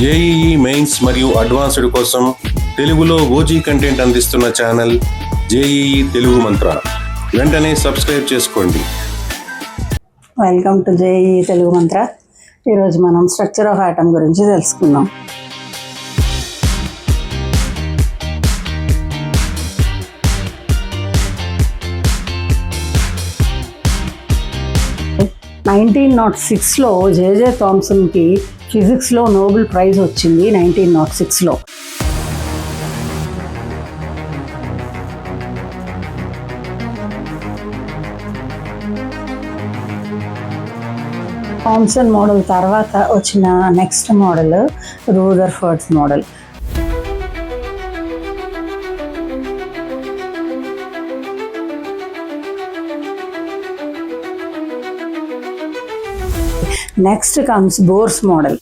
JEE mains మరియు advanced కోసం తెలుగులో ఓజీ కంటెంట్ అందిస్తున్న ఛానల్ జేఈఈ తెలుగు మంత్ర. వెంటనే సబ్స్క్రైబ్ చేసుకోండి. వెల్కమ్ టు జేఈఈ తెలుగు మంత్ర. ఈరోజు మనం స్ట్రక్చర్ ఆఫ్ ఆటమ్ గురించి తెలుసుకుందాం. నైన్టీన్ 1906లో జేజే థామ్సన్కి ఫిజిక్స్లో నోబెల్ ప్రైజ్ వచ్చింది. 1906లో థామ్సన్ మోడల్ తర్వాత వచ్చిన next model Rutherford's model. Next comes Bohr's model.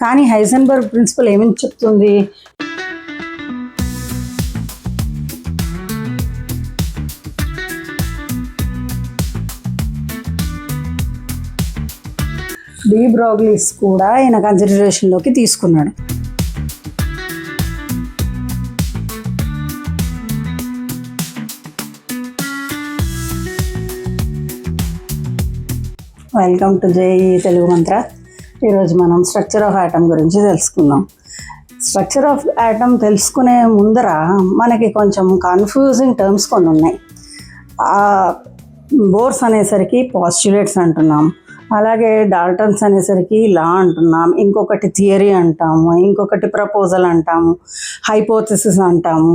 కానీ హైసెన్బర్గ్ ప్రిన్సిపల్ ఏమని చెప్తుంది? డి బ్రోగ్లీస్ కూడా ఈయన కన్సిడరేషన్లోకి తీసుకున్నాడు. వెల్కమ్ టు జేఈఈ తెలుగు మంత్ర. ఈరోజు మనం స్ట్రక్చర్ ఆఫ్ ఆటమ్ గురించి తెలుసుకుందాం. స్ట్రక్చర్ ఆఫ్ ఆటమ్ తెలుసుకునే ముందర మనకి కొంచెం కన్ఫ్యూజింగ్ టర్మ్స్ కొన్ని ఉన్నాయి. బోర్స్ అనేసరికి పాస్టులేట్స్ అంటున్నాం, అలాగే డాల్టన్స్ అనేసరికి లా అంటున్నాం, ఇంకొకటి థియరీ అంటాము, ఇంకొకటి ప్రపోజల్ అంటాము, హైపోథెసిస్ అంటాము,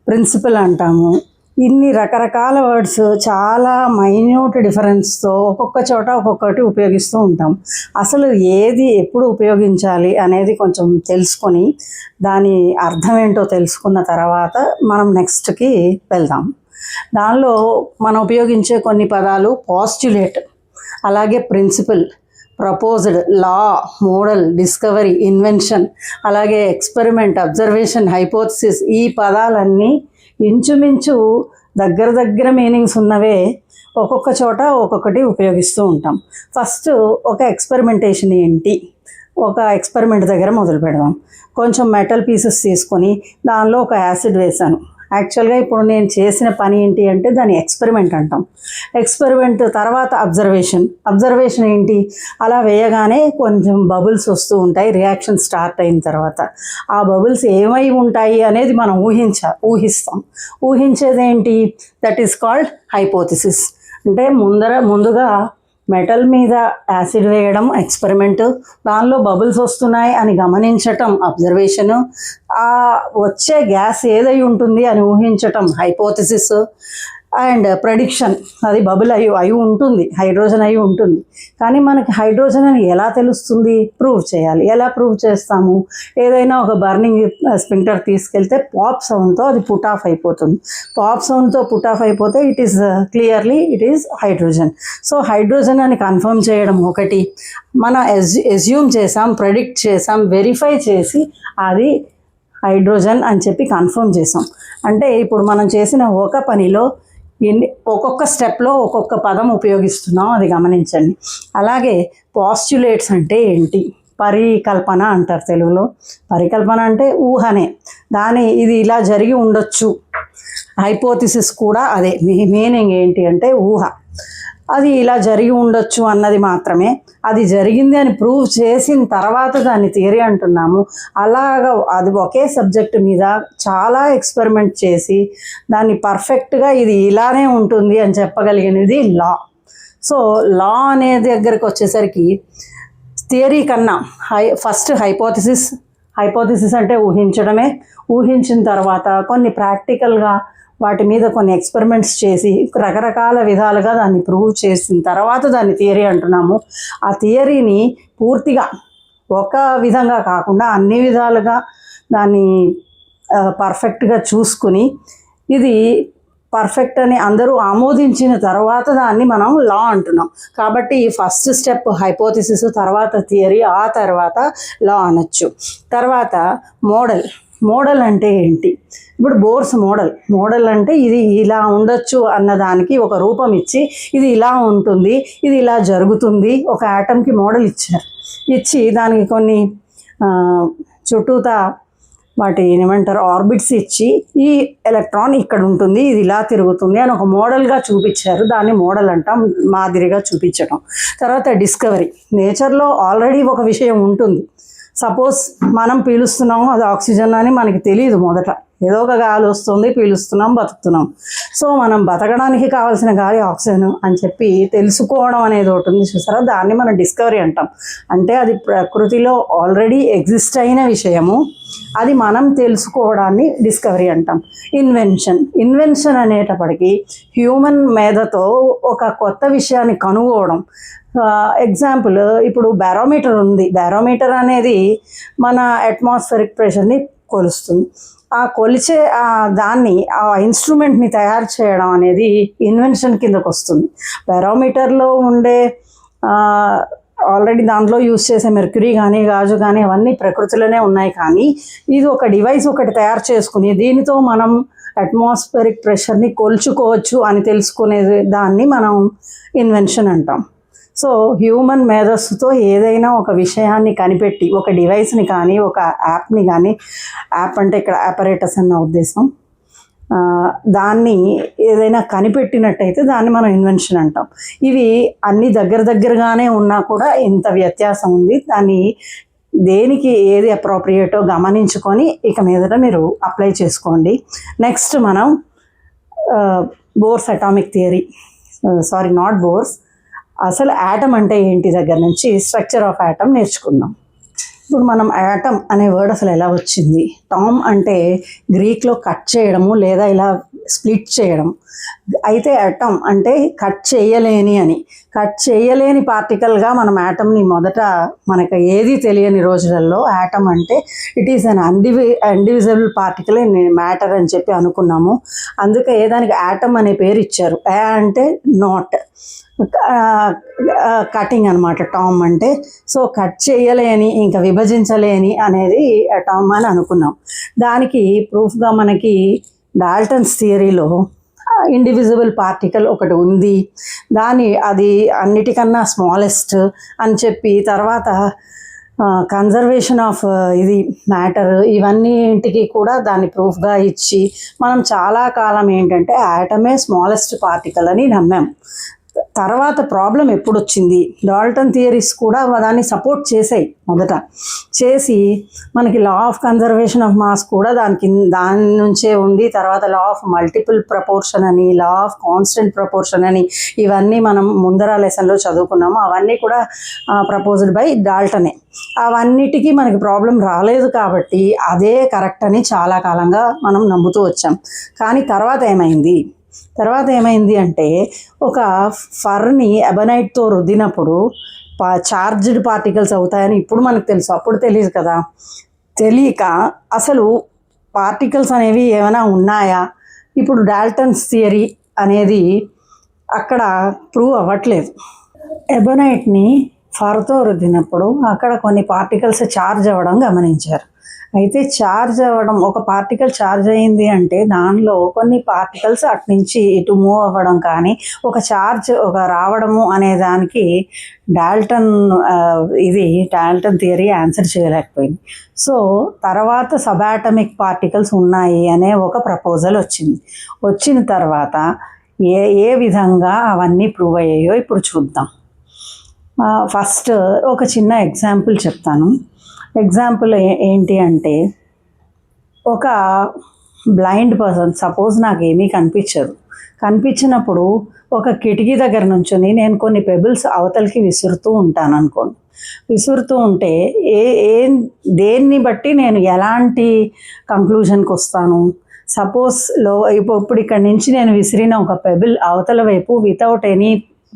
ప్రిన్సిపల్ అంటాము. ఇన్ని రకరకాల వర్డ్స్ చాలా మైన్యూట్ డిఫరెన్స్తో ఒక్కొక్క చోట ఒక్కొక్కటి ఉపయోగిస్తూ ఉంటాం. అసలు ఏది ఎప్పుడు ఉపయోగించాలి అనేది కొంచెం తెలుసుకొని దాని అర్థం ఏంటో తెలుసుకున్న తర్వాత మనం నెక్స్ట్కి వెళ్దాం. దానిలో మనం ఉపయోగించే కొన్ని పదాలు పాస్టులేట్, అలాగే ప్రిన్సిపల్, ప్రపోజ్డ్, లా, మోడల్, డిస్కవరీ, ఇన్వెన్షన్, అలాగే ఎక్స్పెరిమెంట్, అబ్జర్వేషన్, హైపోథసిస్. ఈ పదాలన్నీ ఇంచుమించు దగ్గర మీనింగ్స్ ఉన్నవే ఒక్కొక్క చోట ఒక్కొక్కటి ఉపయోగిస్తూ ఉంటాం. ఫస్ట్ ఒక ఎక్స్పెరిమెంటేషన్ ఏంటి? ఒక ఎక్స్పెరిమెంట్ దగ్గర మొదలు పెడదాం. కొంచెం మెటల్ పీసెస్ తీసుకొని దానిలో ఒక యాసిడ్ వేశాను. యాక్చువల్గా ఇప్పుడు నేను చేసిన పని ఏంటి అంటే దాన్ని ఎక్స్పెరిమెంట్ అంటాం. ఎక్స్పెరిమెంట్ తర్వాత అబ్జర్వేషన్ ఏంటి? అలా వేయగానే కొంచెం బబుల్స్ వస్తూ ఉంటాయి. రియాక్షన్ స్టార్ట్ అయిన తర్వాత ఆ బబుల్స్ ఏమై ఉంటాయి అనేది మనం ఊహిస్తాం. ఊహించేది ఏంటి? That is called hypothesis. అంటే ముందుగా మెటల్ మీద యాసిడ్ వేయడం ఎక్స్పెరిమెంటు, దానిలో బబుల్స్ వస్తున్నాయి అని గమనించటం అబ్జర్వేషను, ఆ వచ్చే గ్యాస్ ఏదై ఉంటుంది అని ఊహించటం హైపోథిసిస్, అండ్ ప్రెడిక్షన్. అది బబుల్ అయి ఉంటుంది, హైడ్రోజన్ అయి ఉంటుంది. కానీ మనకి హైడ్రోజన్ అని ఎలా తెలుస్తుంది? ప్రూవ్ చేయాలి. ఎలా ప్రూవ్ చేస్తాము? ఏదైనా ఒక బర్నింగ్ స్పింక్టర్ తీసుకెళ్తే పాప్ సౌండ్తో అది పుట్ ఆఫ్ అయిపోతుంది. పాప్ సౌండ్తో పుట్ ఆఫ్ అయిపోతే it is clearly it is hydrogen. So hydrogen అని కన్ఫర్మ్ చేయడం ఒకటి. మనం ఎస్యూమ్ చేసాం, ప్రెడిక్ట్ చేసాం, వెరిఫై చేసి అది హైడ్రోజన్ అని చెప్పి కన్ఫర్మ్ చేసాం. అంటే ఇప్పుడు మనం చేసిన ఒక పనిలో ఒక్కొక్క స్టెప్లో ఒక్కొక్క పదం ఉపయోగిస్తున్నాం, అది గమనించండి. అలాగే పాస్టులేట్స్ అంటే ఏంటి? పరికల్పన అంటారు తెలుగులో. పరికల్పన అంటే ఊహనే, ఇది ఇలా జరిగి ఉండొచ్చు. హైపోథిసిస్ కూడా అదే. మీనింగ్ ఏంటి అంటే ఊహ. అది ఇలా జరిగి ఉండొచ్చు అన్నది మాత్రమే. అది జరిగింది అని ప్రూవ్ చేసిన తర్వాత దాన్ని థియరీ అంటున్నాము. అలాగా అది ఒకే సబ్జెక్ట్ మీద చాలా ఎక్స్పెరిమెంట్ చేసి దాన్ని పర్ఫెక్ట్గా ఇది ఇలానే ఉంటుంది అని చెప్పగలిగినది లా. సో లా అనే దగ్గరికి వచ్చేసరికి థియరీ కన్నా ఫస్ట్ హైపోథిసిస్ అంటే ఊహించడమే. ఊహించిన తర్వాత కొన్ని ప్రాక్టికల్గా వాటి మీద కొన్ని ఎక్స్పెరిమెంట్స్ చేసి రకరకాల విధాలుగా దాన్ని ప్రూవ్ చేసిన తర్వాత దాన్ని థియరీ అంటున్నాము. ఆ థియరీని పూర్తిగా ఒక విధంగా కాకుండా అన్ని విధాలుగా దాన్ని పర్ఫెక్ట్గా చూసుకుని ఇది పర్ఫెక్ట్ అని అందరూ ఆమోదించిన తర్వాత దాన్ని మనం లా అంటున్నాం. కాబట్టి ఫస్ట్ స్టెప్ హైపోథిసిస్, తర్వాత థియరీ, ఆ తర్వాత లా అనొచ్చు. తర్వాత మోడల్ అంటే ఏంటి? ఇప్పుడు బోర్స్ మోడల్ అంటే ఇది ఇలా ఉండొచ్చు అన్నదానికి ఒక రూపం ఇచ్చి ఇది ఇలా ఉంటుంది, ఇది ఇలా జరుగుతుంది, ఒక యాటమ్కి మోడల్ ఇచ్చి దానికి కొన్ని చుట్టూతా వాటి ఏమంటారు ఆర్బిట్స్ ఇచ్చి ఈ ఎలక్ట్రాన్ ఇక్కడ ఉంటుంది, ఇది ఇలా తిరుగుతుంది అని ఒక మోడల్గా చూపించారు. దాన్ని మోడల్ అంటాం, మాదిరిగా చూపించడం. తర్వాత డిస్కవరీ. నేచర్లో ఆల్రెడీ ఒక విషయం ఉంటుంది. సపోజ్ మనం పీలుస్తున్నాము, అది ఆక్సిజన్ అని మనకి తెలియదు. మొదట ఏదో ఒక గాలి వస్తుంది, పీలుస్తున్నాం, బతుకుతున్నాం. సో మనం బతకడానికి కావాల్సిన గాలి ఆక్సిజన్ అని చెప్పి తెలుసుకోవడం అనేది ఒకటి ఉంది చూసారా, దాన్ని మనం డిస్కవరీ అంటాం. అంటే అది ప్రకృతిలో ఆల్రెడీ ఎగ్జిస్ట్ అయిన విషయము, అది మనం తెలుసుకోవడాన్ని డిస్కవరీ అంటాం. ఇన్వెన్షన్ అనేటప్పటికీ హ్యూమన్ మేధతో ఒక కొత్త విషయాన్ని కనుగోవడం. ఎగ్జాంపుల్, ఇప్పుడు బ్యారోమీటర్ ఉంది. బ్యారోమీటర్ అనేది మన అట్మాస్ఫిరిక్ ప్రెషర్ని కొలుస్తుంది. ఆ కొలిచే దాన్ని ఆ ఇన్స్ట్రుమెంట్ని తయారు చేయడం అనేది ఇన్వెన్షన్ కిందకు వస్తుంది. బ్యారోమీటర్లో ఉండే ఆల్రెడీ దాంట్లో యూజ్ చేసే మెర్క్యూరీ కానీ గాజు కానీ అవన్నీ ప్రకృతిలోనే ఉన్నాయి. కానీ ఇది ఒక డివైస్ ఒకటి తయారు చేసుకుని దీనితో మనం అట్మాస్ఫిరిక్ ప్రెషర్ని కొలుచుకోవచ్చు అని తెలుసుకునే దాన్ని మనం ఇన్వెన్షన్ అంటాం. సో హ్యూమన్ మేధస్సుతో ఏదైనా ఒక విషయాన్ని కనిపెట్టి, ఒక డివైస్ని కానీ ఒక యాప్ని కానీ, యాప్ అంటే ఇక్కడ ఆపరేటర్స్ అన్న ఉద్దేశం, దాన్ని ఏదైనా కనిపెట్టినట్టయితే దాన్ని మనం ఇన్వెన్షన్ అంటాం. ఇవి అన్ని దగ్గరగానే ఉన్నా కూడా ఇంత వ్యత్యాసం ఉంది. దాన్ని దేనికి ఏది అప్రోప్రియేటో గమనించుకొని ఇక మీదట మీరు అప్లై చేసుకోండి. నెక్స్ట్ మనం Bohr's atomic theory, not Bohr's, అసలు యాటమ్ అంటే ఏంటి దగ్గర నుంచి స్ట్రక్చర్ ఆఫ్ యాటమ్ నేర్చుకుందాం. ఇప్పుడు మనం యాటమ్ అనే వర్డ్ అసలు ఎలా వచ్చింది? టామ్ అంటే గ్రీక్లో కట్ చేయడము లేదా ఇలా స్ప్లిట్ చేయడం. అయితే యాటమ్ అంటే కట్ చేయలేని పార్టికల్గా మనం యాటమ్ని మొదట మనకు ఏది తెలియని రోజులలో యాటమ్ అంటే it is an indivisible particle in matter అని చెప్పి అనుకున్నాము. అందుకే దానికి యాటమ్ అనే పేరు ఇచ్చారు. ఏ అంటే నాట్, కటింగ్ అనమాట టామ్ అంటే. సో కట్ చేయలేని, ఇంకా విభజించలేని అనేది టామ్ అని అనుకున్నాం. దానికి ప్రూఫ్గా మనకి డాల్టన్స్ థియరీలో ఇండివిజిబుల్ పార్టికల్ ఒకటి ఉంది, అది అన్నిటికన్నా స్మాలెస్ట్ అని చెప్పి, తర్వాత కన్జర్వేషన్ ఆఫ్ ఇది మ్యాటర్, ఇవన్నింటికి కూడా దాన్ని ప్రూఫ్గా ఇచ్చి మనం చాలా కాలం ఏంటంటే యాటమే స్మాలెస్ట్ పార్టికల్ అని నమ్మాం. తర్వాత ప్రాబ్లం ఎప్పుడు వచ్చింది? డాల్టన్ థియరీస్ కూడా దాన్ని సపోర్ట్ చేసాయి. మొదట చేసి మనకి law of conservation of mass కూడా దాని నుంచే ఉంది. తర్వాత లా ఆఫ్ మల్టిపుల్ ప్రపోర్షన్ అని, లా ఆఫ్ కాన్స్టెంట్ ప్రపోర్షన్ అని, ఇవన్నీ మనం ముందర లెసన్లో చదువుకున్నాము. అవన్నీ కూడా ప్రపోజ్డ్ బై డాల్టనే. అవన్నిటికీ మనకి ప్రాబ్లం రాలేదు కాబట్టి అదే కరెక్ట్ అని చాలా కాలంగా మనం నమ్ముతూ వచ్చాం. కానీ తర్వాత ఏమైంది అంటే ఒక ఫర్ని ఎబనైట్తో రుద్దినప్పుడు చార్జ్డ్ పార్టికల్స్ అవుతాయని ఇప్పుడు మనకు తెలుసు. అప్పుడు తెలియదు కదా. తెలియక అసలు పార్టికల్స్ అనేవి ఏమైనా ఉన్నాయా? ఇప్పుడు డాల్టన్స్ థియరీ అనేది అక్కడ ప్రూవ్ అవ్వట్లేదు. ఎబనైట్ని ఫర్తో రుద్దినప్పుడు అక్కడ కొన్ని పార్టికల్స్ ఛార్జ్ అవ్వడం గమనించారు. అయితే ఛార్జ్ అవ్వడం, ఒక పార్టికల్ ఛార్జ్ అయింది అంటే దానిలో కొన్ని పార్టికల్స్ అట్నుంచి ఇటు మూవ్ అవ్వడం కానీ ఒక రావడము అనే దానికి డాల్టన్ థియరీ ఆన్సర్ చేయలేకపోయింది. సో తర్వాత సబాటమిక్ పార్టికల్స్ ఉన్నాయి అనే ఒక ప్రపోజల్ వచ్చిన తర్వాత ఏ విధంగా అవన్నీ ప్రూవ్ అయ్యాయో ఇప్పుడు చూద్దాం. ఫస్ట్ ఒక చిన్న ఎగ్జాంపుల్ చెప్తాను. ఎగ్జాంపుల్ ఏంటి అంటే, ఒక బ్లైండ్ పర్సన్, సపోజ్ నాకేమీ కనిపించినప్పుడు ఒక కిటికీ దగ్గర నుంచుని నేను కొన్ని పెబుల్స్ అవతలకి విసురుతూ ఉంటాను అనుకోండి. విసురుతూ ఉంటే దేన్ని బట్టి నేను ఎలాంటి కంక్లూజన్కి వస్తాను? సపోజ్ ఇప్పుడు ఇక్కడ నుంచి నేను విసిరిన ఒక పెబుల్ అవతల వైపు వితౌట్ ఎనీ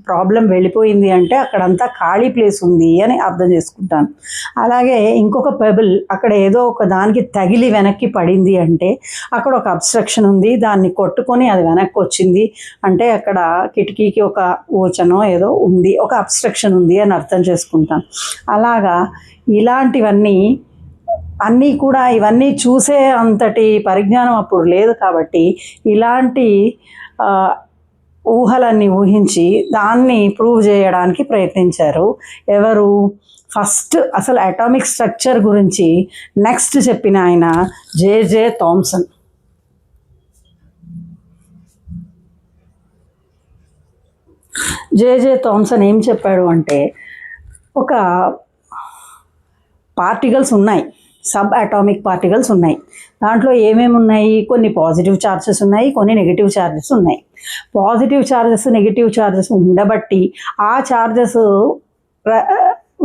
ప్రాబ్లం వెళ్ళిపోయింది అంటే అక్కడంతా ఖాళీ ప్లేస్ ఉంది అని అర్థం చేసుకుంటాను. అలాగే ఇంకొక పెబుల్ అక్కడ ఏదో ఒక దానికి తగిలి వెనక్కి పడింది అంటే అక్కడ ఒక అబ్స్ట్రక్షన్ ఉంది, దాన్ని కొట్టుకొని అది వెనక్కి వచ్చింది అంటే అక్కడ కిటికీకి ఒక ఓచనో ఏదో ఉంది, ఒక అబ్స్ట్రక్షన్ ఉంది అని అర్థం చేసుకుంటాను. అలాగా ఇలాంటివన్నీ అన్నీ కూడా ఇవన్నీ చూసే అంతటి పరిజ్ఞానం అప్పుడు లేదు కాబట్టి ఇలాంటి ఊహలన్నీ ఊహించి దాన్ని ప్రూవ్ చేయడానికి ప్రయత్నించారు. ఎవరు? ఫస్ట్ అసలు అటామిక్ స్ట్రక్చర్ గురించి నెక్స్ట్ చెప్పిన ఆయన జే థామ్సన్. జే థామ్సన్ ఏం చెప్పాడు అంటే, ఒక పార్టికల్స్ ఉన్నాయి, సబ్ అటామిక్ పార్టికల్స్ ఉన్నాయి. దాంట్లో ఏమేమి ఉన్నాయి? కొన్ని పాజిటివ్ ఛార్జెస్ ఉన్నాయి, కొన్ని నెగిటివ్ ఛార్జెస్ ఉన్నాయి. పాజిటివ్ ఛార్జెస్ నెగిటివ్ ఛార్జెస్ ఉండబట్టి ఆ ఛార్జెస్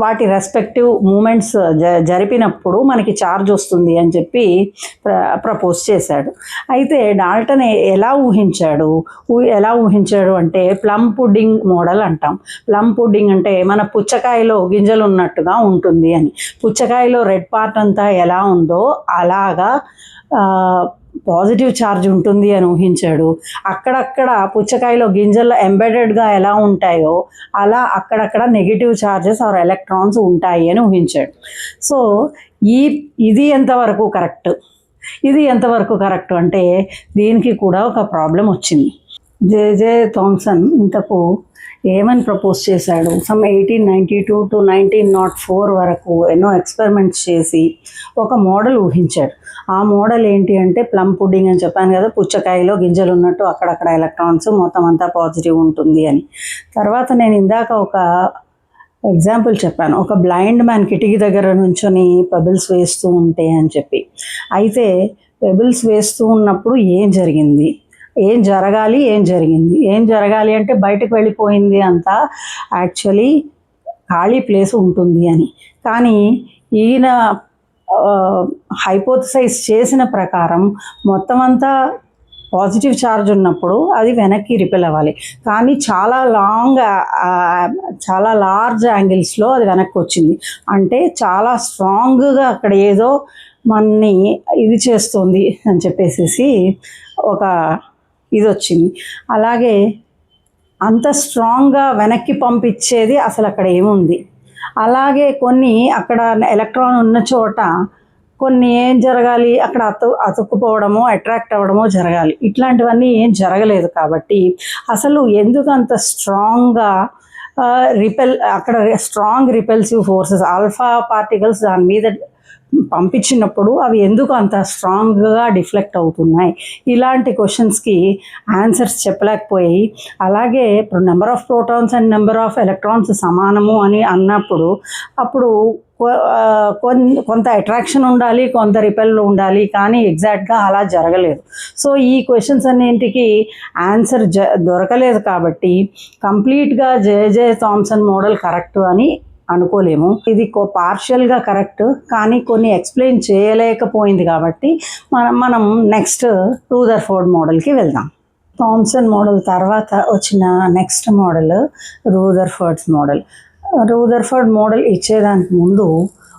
వాటి రెస్పెక్టివ్ మూమెంట్స్ జరిపినప్పుడు మనకి ఛార్జ్ వస్తుంది అని చెప్పి ప్రపోజ్ చేశాడు. అయితే డాల్టన్ ఎలా ఊహించాడు అంటే ప్లమ్ పుడ్డింగ్ మోడల్ అంటాం. ప్లమ్ పుడ్డింగ్ అంటే మన పుచ్చకాయలో గింజలు ఉన్నట్టుగా ఉంటుంది అని. పుచ్చకాయలో రెడ్ పార్ట్ అంతా ఎలా ఉందో అలాగా పాజిటివ్ ఛార్జ్ ఉంటుంది అని ఊహించాడు. అక్కడక్కడ పుచ్చకాయలో గింజల్లో ఎంబెడెడ్గా ఎలా ఉంటాయో అలా అక్కడక్కడ నెగిటివ్ ఛార్జెస్ ఆర్ ఎలక్ట్రాన్స్ ఉంటాయి అని ఊహించాడు. సో ఇది ఎంతవరకు కరెక్ట్? ఇది ఎంతవరకు కరెక్ట్ అంటే దీనికి కూడా ఒక ప్రాబ్లం వచ్చింది. జే థామ్సన్ ఇంతకు ఏమని ప్రపోజ్ చేశాడు? సమ్ 1892 to 1904 వరకు ఎన్నో ఎక్స్పెరిమెంట్స్ చేసి ఒక మోడల్ ఊహించాడు. ఆ మోడల్ ఏంటి అంటే ప్లమ్ పుడ్డింగ్ అని చెప్పాను కదా, పుచ్చకాయలో గింజలు ఉన్నట్టు అక్కడక్కడ ఎలక్ట్రాన్స్, మొత్తం అంతా పాజిటివ్ ఉంటుంది అని. తర్వాత నేను ఇందాక ఒక ఎగ్జాంపుల్ చెప్పాను, ఒక బ్లైండ్ మ్యాన్ కిటికీ దగ్గర నుంచొని పెబుల్స్ వేస్తూ ఉంటే అని చెప్పి. అయితే పెబుల్స్ వేస్తూ ఉన్నప్పుడు ఏం జరిగింది, ఏం జరగాలి అంటే బయటకు వెళ్ళిపోయింది అంతా యాక్చువల్లీ ఖాళీ ప్లేస్ ఉంటుంది అని. కానీ ఈయన హైపోథసైజ్ చేసిన ప్రకారం మొత్తం అంతా పాజిటివ్ ఛార్జ్ ఉన్నప్పుడు అది వెనక్కి రిపెల్ అవ్వాలి. కానీ చాలా లార్జ్ యాంగిల్స్లో అది వెనక్కి వచ్చింది. అంటే చాలా స్ట్రాంగ్గా అక్కడ ఏదో మనని ఇది చేస్తుంది అని చెప్పేసి ఒక ఇది వచ్చింది. అలాగే అంత స్ట్రాంగ్గా వెనక్కి పంపించేది అసలు అక్కడ ఏముంది? అలాగే కొన్ని అక్కడ ఎలక్ట్రాన్ ఉన్న చోట కొన్ని ఏం జరగాలి, అక్కడ అతుక్కుపోవడమో అట్రాక్ట్ అవ్వడమో జరగాలి. ఇట్లాంటివన్నీ ఏం జరగలేదు. కాబట్టి అసలు ఎందుకు అంత స్ట్రాంగ్గా అక్కడ స్ట్రాంగ్ రిపెల్సివ్ ఫోర్సెస్ ఆల్ఫా పార్టికల్స్ దాని మీద పంపించినప్పుడు అవి ఎందుకు అంత స్ట్రాంగ్గా డిఫ్లెక్ట్ అవుతున్నాయి? ఇలాంటి క్వశ్చన్స్కి ఆన్సర్స్ చెప్పలేకపోయాయి. అలాగే ఇప్పుడు number of protons and number of electrons సమానము అని అన్నప్పుడు అప్పుడు కొంత అట్రాక్షన్ ఉండాలి, కొంత రిపెల్ ఉండాలి, కానీ ఎగ్జాక్ట్గా అలా జరగలేదు. సో ఈ క్వశ్చన్స్ అన్నింటికి ఆన్సర్ దొరకలేదు. కాబట్టి కంప్లీట్గా జే థామ్సన్ మోడల్ కరెక్ట్ అని అనుకోలేము. ఇది పార్షియల్గా కరెక్ట్, కానీ కొన్ని ఎక్స్ప్లెయిన్ చేయలేకపోయింది. కాబట్టి మనం నెక్స్ట్ రూదర్ఫోర్డ్ మోడల్కి వెళ్దాం. థామ్సన్ మోడల్ తర్వాత వచ్చిన నెక్స్ట్ మోడల్ రూదర్ఫోర్డ్ మోడల్ ఇచ్చేదానికి ముందు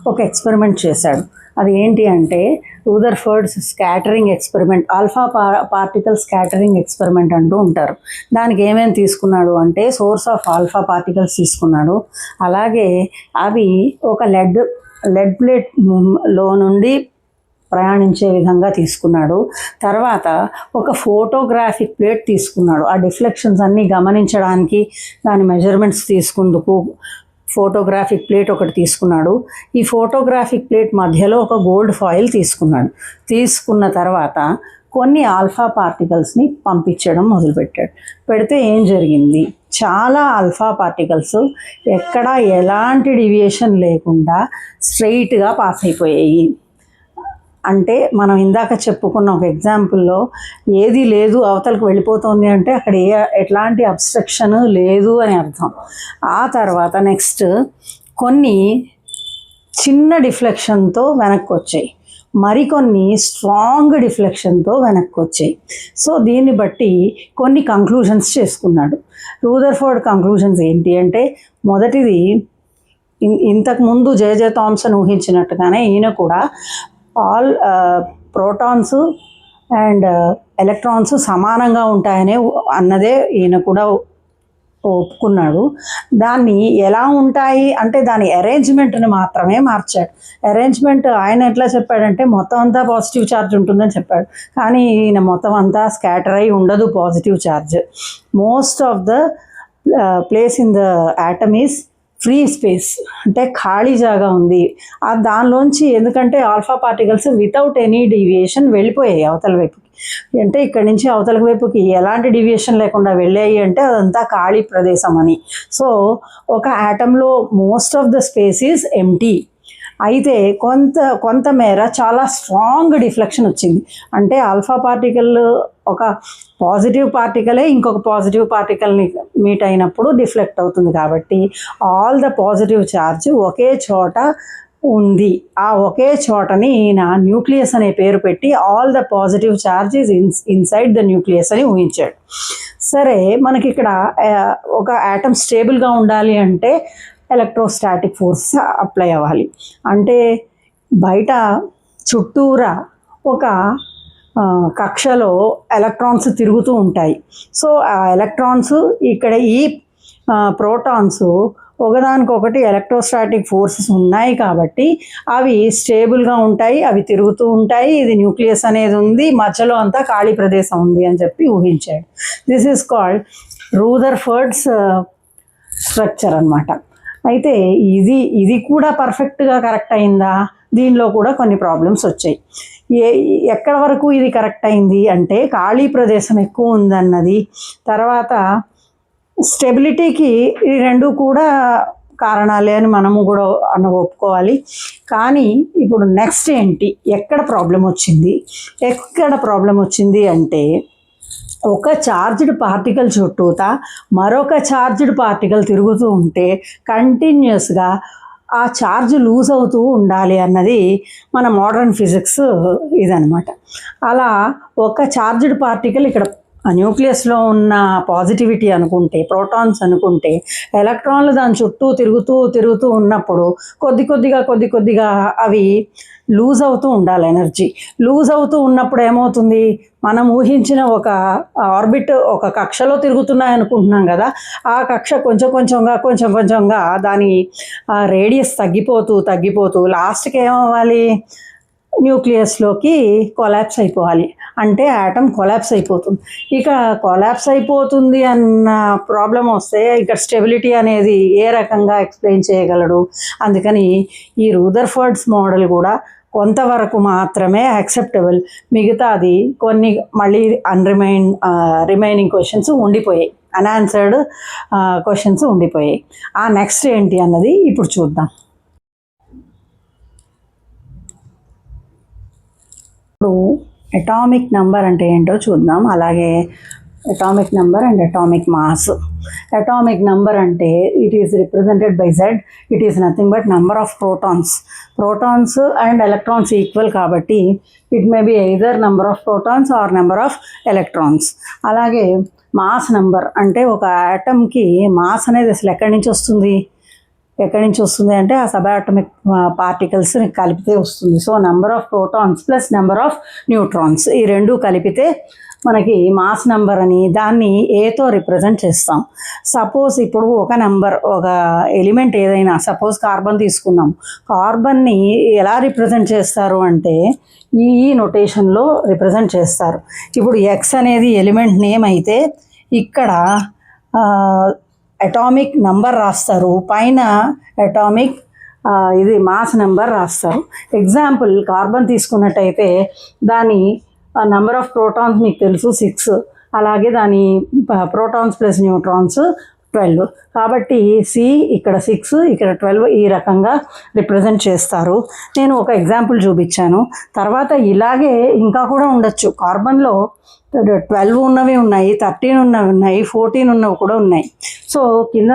ఒక ఎక్స్పెరిమెంట్ చేశాడు. అది ఏంటి అంటే Rutherford's scattering experiment, alpha particle scattering experiment అంటూ ఉంటారు. దానికి ఏమేమి తీసుకున్నాడు అంటే సోర్స్ ఆఫ్ ఆల్ఫా పార్టికల్స్ తీసుకున్నాడు. అలాగే అవి ఒక లెడ్ ప్లేట్లో నుండి ప్రయాణించే విధంగా తీసుకున్నాడు. తర్వాత ఒక ఫోటోగ్రాఫిక్ ప్లేట్ తీసుకున్నాడు. ఆ డిఫ్లెక్షన్స్ అన్నీ గమనించడానికి దాని మెజర్మెంట్స్ తీసుకుందుకు ఫోటోగ్రాఫిక్ ప్లేట్ ఒకటి తీసుకున్నాడు. ఈ ఫోటోగ్రాఫిక్ ప్లేట్ మధ్యలో ఒక గోల్డ్ ఫాయిల్ తీసుకున్న తర్వాత కొన్ని ఆల్ఫా పార్టికల్స్ని పంపించడం మొదలుపెట్టాడు. పెడితే ఏం జరిగింది? చాలా ఆల్ఫా పార్టికల్స్ ఎక్కడ ఎలాంటి డీవియేషన్ లేకుండా స్ట్రైట్గా పాస్ అయిపోయాయి. అంటే మనం ఇందాక చెప్పుకున్న ఒక ఎగ్జాంపుల్లో ఏది లేదు అవతలకు వెళ్ళిపోతుంది అంటే అక్కడ ఎట్లాంటి అబ్స్ట్రక్షన్ లేదు అని అర్థం. ఆ తర్వాత నెక్స్ట్ కొన్ని చిన్న డిఫ్లెక్షన్తో వెనక్కి వచ్చాయి, మరికొన్ని స్ట్రాంగ్ డిఫ్లెక్షన్తో వెనక్కి వచ్చాయి. సో దీన్ని బట్టి కొన్ని కంక్లూషన్స్ చేసుకున్నాడు. రూదర్ఫోర్డ్ కంక్లూషన్స్ ఏంటి అంటే, మొదటిది ఇంతకుముందు జే థామ్సన్ ఊహించినట్టుగానే ఈయన కూడా ఆల్ ప్రోటాన్స్ అండ్ ఎలక్ట్రాన్స్ సమానంగా ఉంటాయనే అన్నదే ఈయన కూడా ఒప్పుకున్నాడు. దాన్ని ఎలా ఉంటాయి అంటే దాని అరేంజ్మెంట్ని మాత్రమే మార్చాడు. అరేంజ్మెంట్ ఆయన ఎట్లా చెప్పాడంటే మొత్తం అంతా పాజిటివ్ ఛార్జ్ ఉంటుందని చెప్పాడు. కానీ ఈయన మొత్తం అంతా స్కాటర్ అయి ఉండదు positive charge. Most of the place in the atom is free space, అంటే ఖాళీ జాగా ఉంది. దానిలోంచి ఎందుకంటే alpha particles without any deviation వెళ్ళిపోయాయి అవతల వైపుకి. అంటే ఇక్కడి నుంచి అవతల వైపుకి ఎలాంటి డీవియేషన్ లేకుండా వెళ్ళాయి అంటే అదంతా ఖాళీ ప్రదేశం అని. సో ఒక ఆటంలో most of the space is empty. అయితే కొంతమేర చాలా స్ట్రాంగ్ డిఫ్లెక్షన్ వచ్చింది. అంటే ఆల్ఫా పార్టికల్ ఒక పాజిటివ్ పార్టికలే ఇంకొక పాజిటివ్ పార్టికల్ని మీట్ అయినప్పుడు డిఫ్లెక్ట్ అవుతుంది. కాబట్టి ఆల్ ద పాజిటివ్ ఛార్జ్ ఒకే చోట ఉంది. ఆ ఒకే చోటని ఈయన న్యూక్లియస్ అనే పేరు పెట్టి all the positive charge is inside the nucleus అని ఊహించాడు. సరే, మనకి ఇక్కడ ఒక ఆటమ్ స్టేబుల్గా ఉండాలి అంటే ఎలక్ట్రోస్టాటిక్ ఫోర్స్ అప్లై అవ్వాలి. అంటే బయట చుట్టూరా ఒక కక్షలో ఎలక్ట్రాన్స్ తిరుగుతూ ఉంటాయి. సో ఆ ఎలక్ట్రాన్స్ ఇక్కడ ఈ ప్రోటాన్స్ ఒకదానికొకటి ఎలక్ట్రోస్టాటిక్ ఫోర్సెస్ ఉన్నాయి కాబట్టి అవి స్టేబుల్గా ఉంటాయి, అవి తిరుగుతూ ఉంటాయి. ఇది న్యూక్లియస్ అనేది ఉంది, మధ్యలో అంతా ఖాళీ ప్రదేశం ఉంది అని చెప్పి ఊహించాడు. దిస్ ఈజ్ కాల్డ్ రూదర్ఫర్డ్స్ స్ట్రక్చర్ అన్నమాట. అయితే ఇది కూడా పర్ఫెక్ట్గా కరెక్ట్ అయిందా? దీనిలో కూడా కొన్ని ప్రాబ్లమ్స్ వచ్చాయి. ఎక్కడ వరకు ఇది కరెక్ట్ అయింది అంటే ఖాళీ ప్రదేశం ఎక్కువ ఉందన్నది, తర్వాత స్టెబిలిటీకి ఈ రెండు కూడా కారణాలే అని మనము కూడా ఒప్పుకోవాలి. కానీ ఇప్పుడు నెక్స్ట్ ఏంటి, ఎక్కడ ప్రాబ్లం వచ్చింది అంటే ఒక ఛార్జ్డ్ పార్టికల్ చుట్టూతా మరొక ఛార్జ్డ్ పార్టికల్ తిరుగుతూ ఉంటే కంటిన్యూస్గా ఆ ఛార్జ్ లూజ్ అవుతూ ఉండాలి అన్నది మన మోడర్న్ ఫిజిక్స్ ఇదనమాట. అలా ఒక ఛార్జ్డ్ పార్టికల్ ఇక్కడ న్యూక్లియస్లో ఉన్న పాజిటివిటీ అనుకుంటే, ప్రోటాన్స్ అనుకుంటే, ఎలక్ట్రాన్లు దాని చుట్టూ తిరుగుతూ ఉన్నప్పుడు కొద్ది కొద్దిగా అవి లూజ్ అవుతూ ఉండాలి. ఎనర్జీ లూజ్ అవుతూ ఉన్నప్పుడు ఏమవుతుంది, మనం ఊహించిన ఒక ఆర్బిట్ ఒక కక్షలో తిరుగుతున్నాయి అనుకుంటున్నాం కదా, ఆ కక్ష కొంచెంగా దాని రేడియస్ తగ్గిపోతూ లాస్ట్కి ఏమవ్వాలి, న్యూక్లియస్లోకి కొలాప్స్ అయిపోవాలి. అంటే ఆటమ్ కొలాప్స్ అయిపోతుంది. ఇక కొలాప్స్ అయిపోతుంది అన్న ప్రాబ్లం వస్తే ఇక్కడ స్టెబిలిటీ అనేది ఏ రకంగా ఎక్స్ప్లెయిన్ చేయగలడు? అందుకని ఈ రూదర్ఫర్డ్స్ మోడల్ కూడా కొంతవరకు మాత్రమే యాక్సెప్టబుల్, మిగతాది కొన్ని మళ్ళీ రిమైనింగ్ క్వశ్చన్స్ ఉండిపోయాయి, అన్ఆన్సర్డ్ క్వశ్చన్స్ ఉండిపోయాయి. ఆ నెక్స్ట్ ఏంటి అన్నది ఇప్పుడు చూద్దాం. ఇప్పుడు అటామిక్ నెంబర్ అంటే ఏంటో చూద్దాం. అలాగే atomic number and atomic mass. Atomic number అంటే it is represented by Z. It is nothing but number of protons and electrons equal కాబట్టి it may be either number of protons or number of electrons. అలాగే mass number అంటే ఒక ఆటమ్కి mass అనేది అసలు ఎక్కడి నుంచి వస్తుంది అంటే ఆ సబ్ ఆటమిక్ పార్టికల్స్ని కలిపితే వస్తుంది. So number of protons plus number of neutrons ఈ రెండు కలిపితే మనకి మాస్ నెంబర్ అని, దాన్ని ఏతో రిప్రజెంట్ చేస్తాం. సపోజ్ ఇప్పుడు ఒక ఎలిమెంట్ ఏదైనా, సపోజ్ కార్బన్ తీసుకున్నాం, కార్బన్ని ఎలా రిప్రజెంట్ చేస్తారు అంటే ఈ నొటేషన్లో రిప్రజెంట్ చేస్తారు. ఇప్పుడు ఎక్స్ అనేది ఎలిమెంట్ నేమ్ అయితే ఇక్కడ అటామిక్ నంబర్ రాస్తారు, పైన అటామిక్ ఇది మాస్ నెంబర్ రాస్తారు. ఎగ్జాంపుల్ కార్బన్ తీసుకున్నట్టయితే దాని నెంబర్ ఆఫ్ ప్రోటాన్స్ మీకు తెలుసు 6, అలాగే దాని ప్రోటాన్స్ ప్లస్ న్యూట్రాన్స్ 12. కాబట్టి సి ఇక్కడ 6 ఇక్కడ 12 ఈ రకంగా రిప్రజెంట్ చేస్తారు. నేను ఒక ఎగ్జాంపుల్ చూపించాను. తర్వాత ఇలాగే ఇంకా కూడా ఉండొచ్చు. కార్బన్లో 12 ఉన్నవి ఉన్నాయి, 13 ఉన్నవి ఉన్నాయి, 14 ఉన్నవి కూడా ఉన్నాయి. సో కింద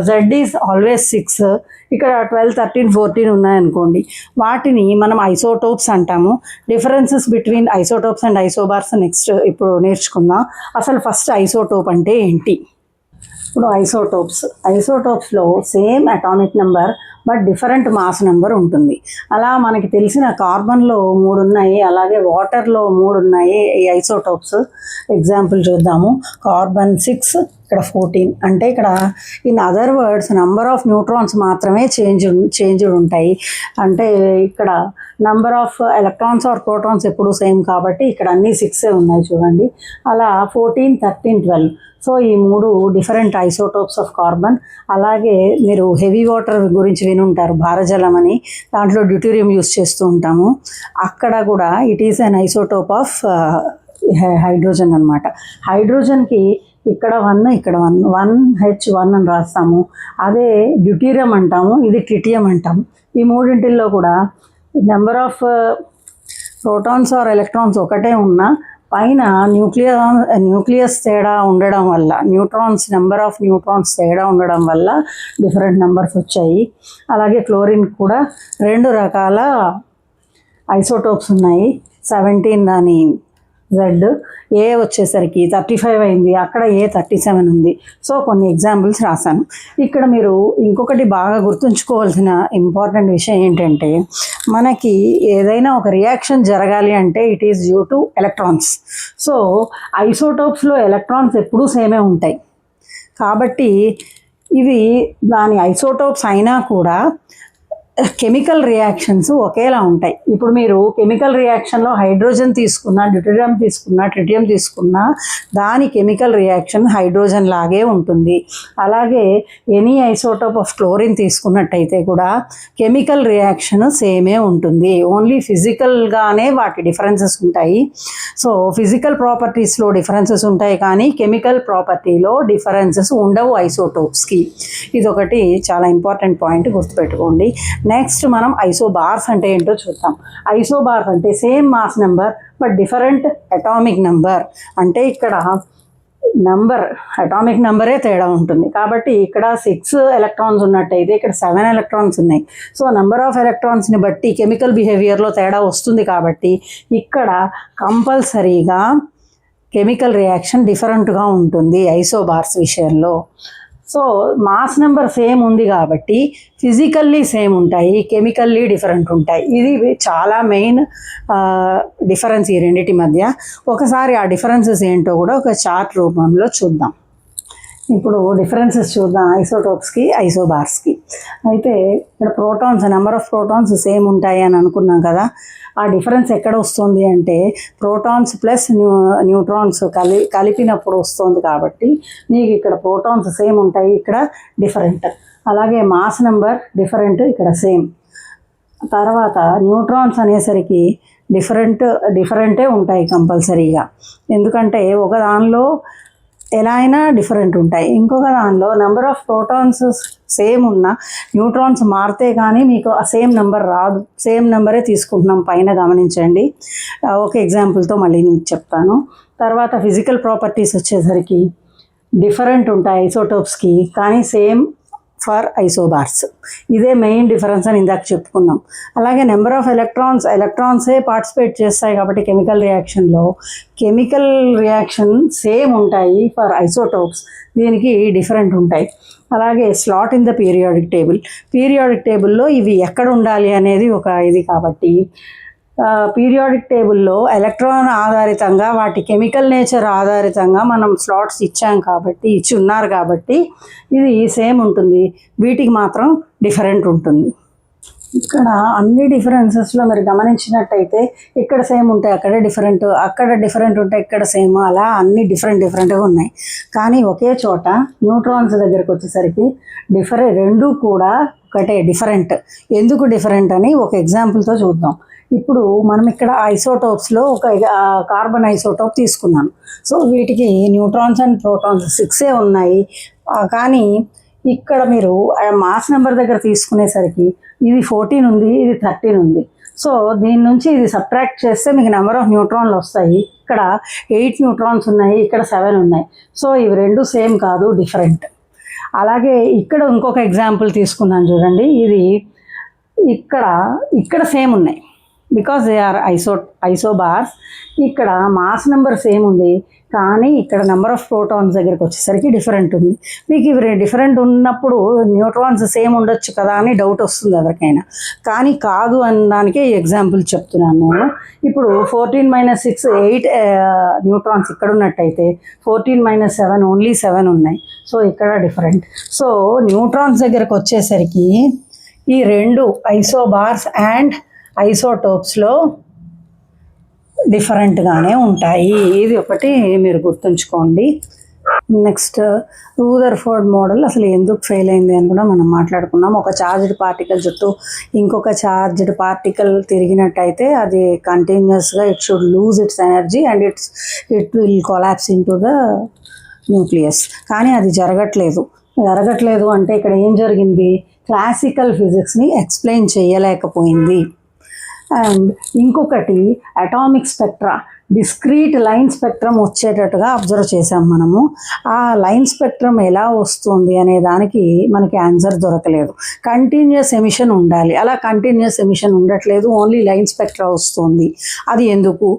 Z ఈజ్ ఆల్వేస్ 6, ఇక్కడ 12, 13, 14 ఉన్నాయనుకోండి. వాటిని మనం ఐసోటోప్స్ అంటాము. Differences between isotopes and isobars next ఇప్పుడు నేర్చుకుందాం. అసలు ఫస్ట్ ఐసోటోప్ అంటే ఏంటి? ఇప్పుడు ఐసోటోప్స్లో same atomic number but different mass number ఉంటుంది. అలా మనకి తెలిసిన కార్బన్లో 3 ఉన్నాయి, అలాగే వాటర్లో 3 ఉన్నాయి ఈ ఐసోటోప్స్. ఎగ్జాంపుల్ చూద్దాము. కార్బన్ 6, ఇక్కడ 14. అంటే ఇక్కడ in other words number of neutrons మాత్రమే చేంజ్ ఉంటాయి. అంటే ఇక్కడ number of electrons or protons ఎప్పుడు సేమ్ కాబట్టి ఇక్కడ అన్నీ 6 ఉన్నాయి చూడండి. అలా 14, 13, 12. సో ఈ 3 డిఫరెంట్ ఐసోటోప్స్ ఆఫ్ కార్బన్. అలాగే మీరు హెవీ వాటర్ గురించి వినుంటారు, భారజలం అని. దాంట్లో డ్యూటీరియం యూస్ చేస్తూ ఉంటాము. అక్కడ కూడా it is an isotope of hydrogen అనమాట. హైడ్రోజన్కి ఇక్కడ 1, ఇక్కడ 1H1 అని రాస్తాము. అదే డ్యూటీరియం అంటాము, ఇది ట్రిటియం అంటాము. ఈ మూడింటిల్లో కూడా number of protons or electrons ఒకటే ఉన్నా పైన న్యూక్లియస్ తేడా ఉండడం వల్ల, నెంబర్ ఆఫ్ న్యూట్రాన్స్ తేడా ఉండడం వల్ల డిఫరెంట్ నెంబర్స్ వచ్చాయి. అలాగే క్లోరిన్ కూడా 2 రకాల ఐసోటోప్స్ ఉన్నాయి. 17 దాని Z, ఏ వచ్చేసరికి 35 అయింది, అక్కడ ఏ 37 ఉంది. సో కొన్ని ఎగ్జాంపుల్స్ రాశాను. ఇక్కడ మీరు ఇంకొకటి బాగా గుర్తుంచుకోవాల్సిన ఇంపార్టెంట్ విషయం ఏంటంటే, మనకి ఏదైనా ఒక రియాక్షన్ జరగాలి అంటే it is due to electrons. So ఐసోటోప్స్లో ఎలక్ట్రాన్స్ ఎప్పుడూ సేమే ఉంటాయి కాబట్టి ఇవి దాని ఐసోటోప్స్ అయినా కూడా కెమికల్ రియాక్షన్స్ ఒకేలా ఉంటాయి. ఇప్పుడు మీరు కెమికల్ రియాక్షన్లో హైడ్రోజన్ తీసుకున్నా, డ్యూటెరియం తీసుకున్నా, ట్రిటియం తీసుకున్నా దాని కెమికల్ రియాక్షన్ హైడ్రోజన్ లాగే ఉంటుంది. అలాగే ఎనీ ఐసోటోప్ ఆఫ్ క్లోరిన్ తీసుకున్నట్టయితే కూడా కెమికల్ రియాక్షన్ సేమే ఉంటుంది. ఓన్లీ ఫిజికల్గానే వాటి డిఫరెన్సెస్ ఉంటాయి. సో ఫిజికల్ ప్రాపర్టీస్లో డిఫరెన్సెస్ ఉంటాయి కానీ కెమికల్ ప్రాపర్టీలో డిఫరెన్సెస్ ఉండవు ఐసోటోప్స్కి. ఇదొకటి చాలా ఇంపార్టెంట్ పాయింట్, గుర్తుపెట్టుకోండి. నెక్స్ట్ మనం ఐసోబార్స్ అంటే ఏంటో చూద్దాం. ఐసోబార్స్ అంటే same mass number but different atomic number. అంటే ఇక్కడ అటామిక్ నెంబరే తేడా ఉంటుంది. కాబట్టి ఇక్కడ 6 ఎలక్ట్రాన్స్ ఉన్నట్టయితే ఇక్కడ 7 ఎలక్ట్రాన్స్ ఉన్నాయి. సో నెంబర్ ఆఫ్ ఎలక్ట్రాన్స్ని బట్టి కెమికల్ బిహేవియర్లో తేడా వస్తుంది కాబట్టి ఇక్కడ కంపల్సరీగా కెమికల్ రియాక్షన్ డిఫరెంట్గా ఉంటుంది ఐసోబార్స్ విషయంలో. సో మాస్ నెంబర్ సేమ్ ఉంది కాబట్టి ఫిజికల్లీ సేమ్ ఉంటాయి, కెమికల్లీ డిఫరెంట్ ఉంటాయి. ఇది చాలా మెయిన్ డిఫరెన్స్ ఈ రెండింటి మధ్య. ఒకసారి ఆ డిఫరెన్సెస్ ఏంటో కూడా ఒక చార్ట్ రూపంలో చూద్దాం. ఇప్పుడు డిఫరెన్సెస్ చూద్దాం ఐసోటోప్స్కి, ఐసోబార్స్కి. అయితే ఇక్కడ నెంబర్ ఆఫ్ ప్రోటాన్స్ సేమ్ ఉంటాయి అని అనుకున్నాం కదా. ఆ డిఫరెన్స్ ఎక్కడ వస్తుంది అంటే ప్రోటాన్స్ ప్లస్ న్యూట్రాన్స్ కలిపినప్పుడు వస్తుంది. కాబట్టి మీకు ఇక్కడ ప్రోటాన్స్ సేమ్ ఉంటాయి, ఇక్కడ డిఫరెంట్. అలాగే మాస్ నెంబర్ డిఫరెంట్, ఇక్కడ సేమ్. తర్వాత న్యూట్రాన్స్ అనేసరికి డిఫరెంటే ఉంటాయి కంపల్సరీగా. ఎందుకంటే ఒక దానిలో ఎలా అయినా డిఫరెంట్ ఉంటాయి, ఇంకొక దానిలో నెంబర్ ఆఫ్ ప్రోటాన్స్ సేమ్ ఉన్న న్యూట్రాన్స్ మారితే కానీ మీకు ఆ సేమ్ నెంబర్ రాదు. సేమ్ నెంబరే తీసుకుంటున్నాం పైన, గమనించండి. ఒక ఎగ్జాంపుల్తో మళ్ళీ నేను చెప్తాను. తర్వాత ఫిజికల్ ప్రాపర్టీస్ వచ్చేసరికి డిఫరెంట్ ఉంటాయి ఐసోటోప్స్కి కానీ సేమ్ ఫర్ ఐసోబార్స్. ఇదే మెయిన్ డిఫరెన్స్ అని ఇందాక చెప్పుకున్నాం. అలాగే నెంబర్ ఆఫ్ ఎలక్ట్రాన్సే పార్టిసిపేట్ చేస్తాయి కాబట్టి కెమికల్ రియాక్షన్ సేమ్ ఉంటాయి ఫర్ ఐసోటోప్స్, దీనికి డిఫరెంట్ ఉంటాయి. అలాగే స్లాట్ ఇన్ ద పీరియాడిక్ టేబుల్లో ఇవి ఎక్కడ ఉండాలి అనేది ఒక ఇది కాబట్టి పీరియాడిక్ టేబుల్లో ఎలక్ట్రాన్ ఆధారితంగా వాటి కెమికల్ నేచర్ ఆధారితంగా మనం స్లాట్స్ ఇచ్చి ఉన్నారు కాబట్టి ఇది సేమ్ ఉంటుంది, వీటికి మాత్రం డిఫరెంట్ ఉంటుంది. ఇక్కడ అన్ని డిఫరెన్సెస్లో మీరు గమనించినట్టయితే ఇక్కడ సేమ్ ఉంటాయి, అక్కడే డిఫరెంట్, అక్కడ డిఫరెంట్ ఉంటాయి, ఇక్కడ సేమ్, అలా అన్ని డిఫరెంట్గా ఉన్నాయి. కానీ ఒకే చోట న్యూట్రాన్స్ దగ్గరికి వచ్చేసరికి రెండు కూడా ఒకటే డిఫరెంట్. ఎందుకు డిఫరెంట్ అని ఒక ఎగ్జాంపుల్తో చూద్దాం. ఇప్పుడు మనం ఇక్కడ ఐసోటోప్స్లో ఒక కార్బన్ ఐసోటోప్ తీసుకున్నాను. సో వీటికి న్యూట్రాన్స్ అండ్ ప్రోటాన్స్ 6 ఉన్నాయి. కానీ ఇక్కడ మీరు మాస్ నెంబర్ దగ్గర తీసుకునేసరికి ఇది 14 ఉంది, ఇది 13 ఉంది. సో దీని నుంచి ఇది సబ్ట్రాక్ట్ చేస్తే మీకు నెంబర్ ఆఫ్ న్యూట్రాన్లు వస్తాయి. ఇక్కడ 8 న్యూట్రాన్స్ ఉన్నాయి, ఇక్కడ 7 ఉన్నాయి. సో ఇవి రెండు సేమ్ కాదు, డిఫరెంట్. అలాగే ఇక్కడ ఇంకొక ఎగ్జాంపుల్ తీసుకున్నాను చూడండి. ఇది ఇక్కడ సేమ్ ఉన్నాయి బికాజ్ దే ఆర్ ఐసోబార్స్. ఇక్కడ మాస్ నెంబర్ సేమ్ ఉంది కానీ ఇక్కడ నెంబర్ ఆఫ్ ప్రోటాన్స్ దగ్గరికి వచ్చేసరికి డిఫరెంట్ ఉంది. మీకు ఇవి డిఫరెంట్ ఉన్నప్పుడు న్యూట్రాన్స్ సేమ్ ఉండొచ్చు కదా అని డౌట్ వస్తుంది ఎవరికైనా, కానీ కాదు అనడానికే ఈ ఎగ్జాంపుల్ చెప్తున్నాను నేను. ఇప్పుడు 14 - 6 8 న్యూట్రాన్స్ ఇక్కడ ఉన్నట్టయితే 14 - 7 ఓన్లీ 7 ఉన్నాయి. సో ఇక్కడ డిఫరెంట్. సో న్యూట్రాన్స్ దగ్గరకు వచ్చేసరికి ఈ రెండు ఐసోబార్స్ అండ్ ఐసోటోప్స్లో డిఫరెంట్గానే ఉంటాయి. ఇది ఒకటి మీరు గుర్తుంచుకోండి. నెక్స్ట్ రూదర్ఫోర్డ్ మోడల్ అసలు ఎందుకు ఫెయిల్ అయింది అని కూడా మనం మాట్లాడుకున్నాం. ఒక ఛార్జ్డ్ పార్టికల్ చుట్టూ ఇంకొక ఛార్జ్డ్ పార్టికల్ తిరిగినట్టయితే అది కంటిన్యూస్గా it should loose it's energy and it will collapse in to the nucleus. కానీ అది జరగట్లేదు అంటే ఇక్కడ ఏం జరిగింది, క్లాసికల్ ఫిజిక్స్ని ఎక్స్ప్లెయిన్ చేయలేకపోయింది. అండ్ ఇంకొకటి atomic spectra, discrete line spectrum వచ్చేటట్టుగా అబ్జర్వ్ చేసాం మనము. ఆ లైన్ స్పెక్ట్రమ్ ఎలా వస్తుంది అనే దానికి మనకి ఆన్సర్ దొరకలేదు. కంటిన్యూస్ ఎమిషన్ ఉండాలి, అలా కంటిన్యూస్ ఎమిషన్ ఉండట్లేదు, ఓన్లీ లైన్ స్పెక్ట్రా వస్తుంది. అది ఎందుకు?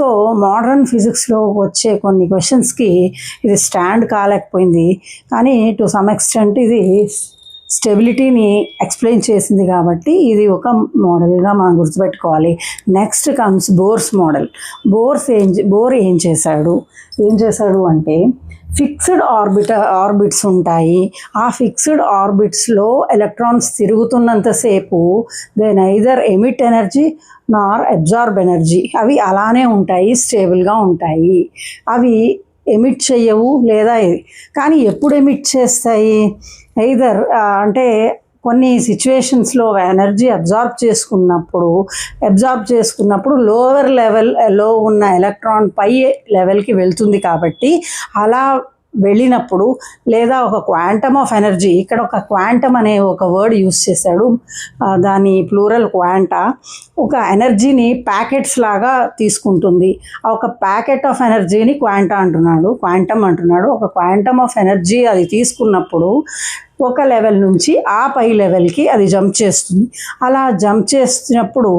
సో మోడర్న్ ఫిజిక్స్లో వచ్చే కొన్ని క్వశ్చన్స్కి ఇది స్టాండ్ కాలేకపోయింది. కానీ టు సమ్ ఎక్స్టెంట్ ఇది స్టెబిలిటీని ఎక్స్ప్లెయిన్ చేసింది కాబట్టి ఇది ఒక మోడల్గా మనం గుర్తుపెట్టుకోవాలి. Next comes Bohr's model. Bohr ఏం చేశాడు అంటే ఫిక్స్డ్ ఆర్బిట్స్ ఉంటాయి. ఆ ఫిక్స్డ్ ఆర్బిట్స్లో ఎలక్ట్రాన్స్ తిరుగుతున్నంతసేపు they neither emit energy nor absorb energy. అవి అలానే ఉంటాయి, స్టేబుల్గా ఉంటాయి. అవి ఎమిట్ చెయ్యవు లేదా కానీ ఎప్పుడు ఎమిట్ చేస్తాయి? ఐదర్ అంటే కొన్ని సిచ్యువేషన్స్లో ఎనర్జీ అబ్జార్బ్ చేసుకున్నప్పుడు లోవర్ లెవెల్లో ఉన్న ఎలక్ట్రాన్ పై లెవెల్కి వెళ్తుంది కాబట్టి అలా వెళ్ళినప్పుడు, లేదా ఒక క్వాంటమ్ ఆఫ్ ఎనర్జీ, ఇక్కడ ఒక క్వాంటమ్ అనే ఒక వర్డ్ యూస్ చేశాడు, దాని ప్లూరల్ క్వాంటా, ఒక ఎనర్జీని ప్యాకెట్స్ లాగా తీసుకుంటుంది. ఒక ప్యాకెట్ ఆఫ్ ఎనర్జీని క్వాంటమ్ అంటున్నాడు. ఒక క్వాంటమ్ ఆఫ్ ఎనర్జీ అది తీసుకున్నప్పుడు ఒక లెవెల్ నుంచి ఆ పై లెవెల్కి అది జంప్ చేస్తుంది. అలా జంప్ చేసినప్పుడు